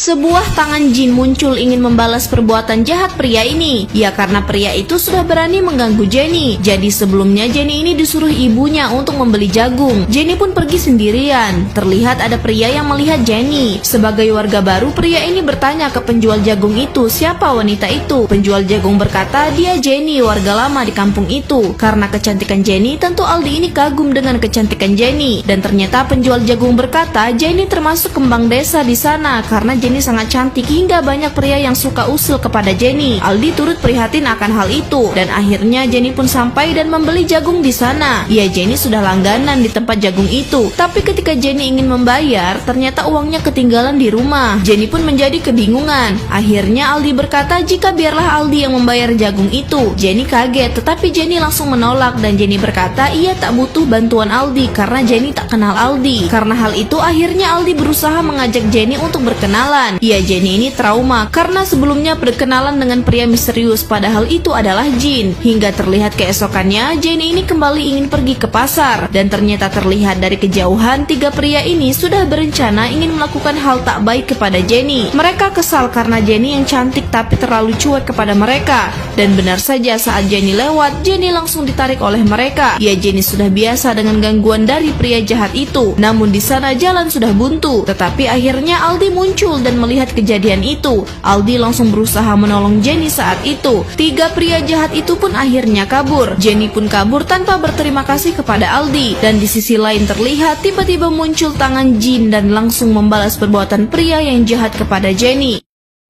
Sebuah tangan jin muncul ingin membalas perbuatan jahat pria ini. Ya karena pria itu sudah berani mengganggu Jenny. Jadi sebelumnya Jenny ini disuruh ibunya untuk membeli jagung. Jenny pun pergi sendirian. Terlihat ada pria yang melihat Jenny. Sebagai warga baru, pria ini bertanya ke penjual jagung itu siapa wanita itu. Penjual jagung berkata dia Jenny, warga lama di kampung itu. Karena kecantikan Jenny, tentu Aldi ini kagum dengan kecantikan Jenny. Dan ternyata penjual jagung berkata Jenny termasuk kembang desa di sana karena Jenny sangat cantik hingga banyak pria yang suka usil kepada Jenny. Aldi turut prihatin akan hal itu dan akhirnya Jenny pun sampai dan membeli jagung di sana. Ya, Jenny sudah langganan di tempat jagung itu. Tapi ketika Jenny ingin membayar, ternyata uangnya ketinggalan di rumah. Jenny pun menjadi kebingungan. Akhirnya Aldi berkata jika biarlah Aldi yang membayar jagung itu. Jenny kaget, tetapi Jenny langsung menolak dan Jenny berkata ia tak butuh bantuan Aldi karena Jenny tak kenal Aldi. Karena hal itu akhirnya Aldi berusaha mengajak Jenny untuk berkenalan. Ya, Jenny ini trauma karena sebelumnya berkenalan dengan pria misterius padahal itu adalah jin. Hingga terlihat keesokannya Jenny ini kembali ingin pergi ke pasar dan ternyata terlihat dari kejauhan tiga pria ini sudah berencana ingin melakukan hal tak baik kepada Jenny. Mereka kesal karena Jenny yang cantik tapi terlalu cuek kepada mereka. Dan benar saja saat Jenny lewat, Jenny langsung ditarik oleh mereka. Ya, Jenny sudah biasa dengan gangguan dari pria jahat itu. Namun di sana jalan sudah buntu. Tetapi akhirnya Aldi muncul dan melihat kejadian itu. Aldi langsung berusaha menolong Jenny saat itu. Tiga pria jahat itu pun akhirnya kabur. Jenny pun kabur tanpa berterima kasih kepada Aldi. Dan di sisi lain terlihat tiba-tiba muncul tangan jin dan langsung membalas perbuatan pria yang jahat kepada Jenny.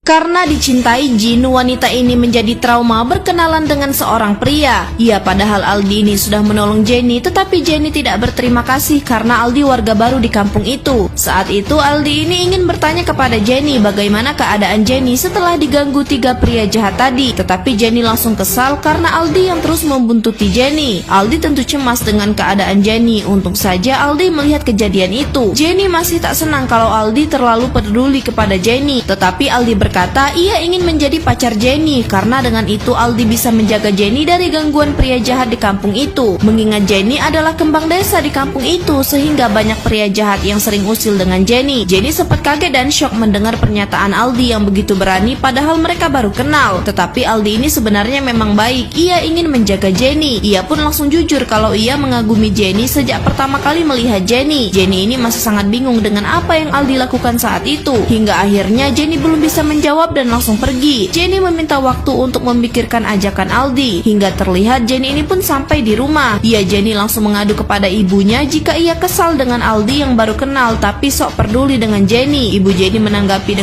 Karena dicintai jin, wanita ini menjadi trauma berkenalan dengan seorang pria. Ya, padahal Aldi ini sudah menolong Jenny, tetapi Jenny tidak berterima kasih karena Aldi warga baru di kampung itu. Saat itu Aldi ini ingin bertanya kepada Jenny bagaimana keadaan Jenny setelah diganggu tiga pria jahat tadi. Tetapi Jenny langsung kesal karena Aldi yang terus membuntuti Jenny. Aldi tentu cemas dengan keadaan Jenny. Untung saja Aldi melihat kejadian itu. Jenny masih tak senang kalau Aldi terlalu peduli kepada Jenny. Tetapi Aldi berkata ia ingin menjadi pacar Jenny karena dengan itu Aldi bisa menjaga Jenny dari gangguan pria jahat di kampung itu. Mengingat Jenny adalah kembang desa di kampung itu sehingga banyak pria jahat yang sering usil dengan Jenny. Jenny sempat kaget dan syok mendengar pernyataan Aldi yang begitu berani padahal mereka baru kenal. Tetapi Aldi ini sebenarnya memang baik. Ia ingin menjaga Jenny. Ia pun langsung jujur kalau ia mengagumi Jenny sejak pertama kali melihat Jenny. Jenny ini masih sangat bingung dengan apa yang Aldi lakukan saat itu. Hingga akhirnya Jenny belum bisa menjawab dan langsung pergi. Jenny meminta waktu untuk memikirkan ajakan Aldi. Hingga terlihat Jenny ini pun sampai di rumah. Ya, Jenny langsung mengadu kepada ibunya jika ia kesal dengan Aldi yang baru kenal tapi sok peduli dengan Jenny. Ibu Jenny menanggapi